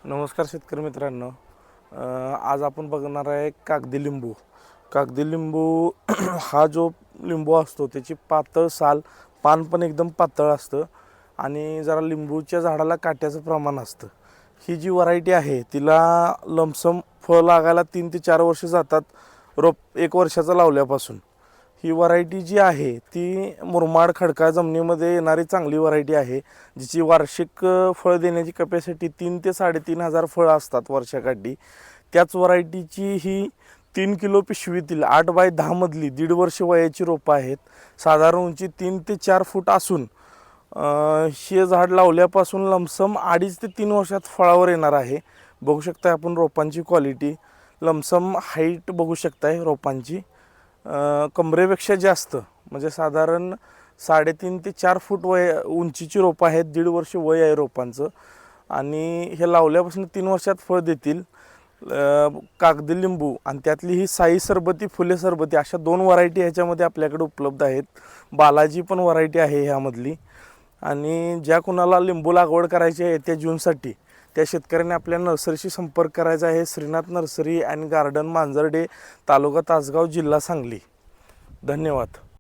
नमस्कार शेतकरी मित्रांनो. आज आपण बघणार आहे कागदी लिंबू. कागदी लिंबू हा जो लिंबू असतो त्याची पातळ साल, पान पण एकदम पातळ असतं आणि जरा लिंबूच्या झाडाला काट्याचं प्रमाण असतं. ही जी व्हरायटी आहे तिला लमसम फळ लागायला 3 ते 4 वर्ष जातात, रोप 1 वर्षाचा लावल्यापासून. ही व्हरायटी जी आहे ती मुरमाड खडकाळ जमिनीमध्ये येणारी चांगली व्हरायटी आहे, जिची वार्षिक फळ देण्याची कपॅसिटी 3 ते 3.5 हजार फळं असतात वर्षाकाठी. त्याच व्हरायटीची ही 3 किलो पिशवीतील 8 बाय 10 मधली 1.5 वर्ष वयाची रोपं आहेत. साधारण उंची 3 ते 4 फूट असून हे झाड लावल्यापासून लमसम 2.5 ते 3 वर्षात फळावर येणार आहे. बघू शकताय आपण रोपांची क्वालिटी, लमसम हाईट बघू शकताय रोपांची. कमरेपेक्षा जास्त म्हणजे साधारण 3.5 ते 4 फूट उंचीची रोपं आहेत. 1.5 वर्ष वय आहे रोपांचं आणि हे लावल्यापासून 3 वर्षात फळ देतील. कागदी लिंबू आणि त्यातली ही साई सरबती, फुले सरबती अशा 2 व्हरायटी ह्याच्यामध्ये आपल्याकडे उपलब्ध आहेत. बालाजी पण व्हरायटी आहे ह्यामधली. आणि ज्या कुणाला लिंबू लागवड करायची आहे येत्या जूनसाठी, त्या शेतकऱ्यांनी आपल्या नर्सरीशी संपर्क करायचा आहे. श्रीनाथ नर्सरी अँड गार्डन, मांजर्डे, तालुका तासगाव, जिल्हा सांगली. धन्यवाद.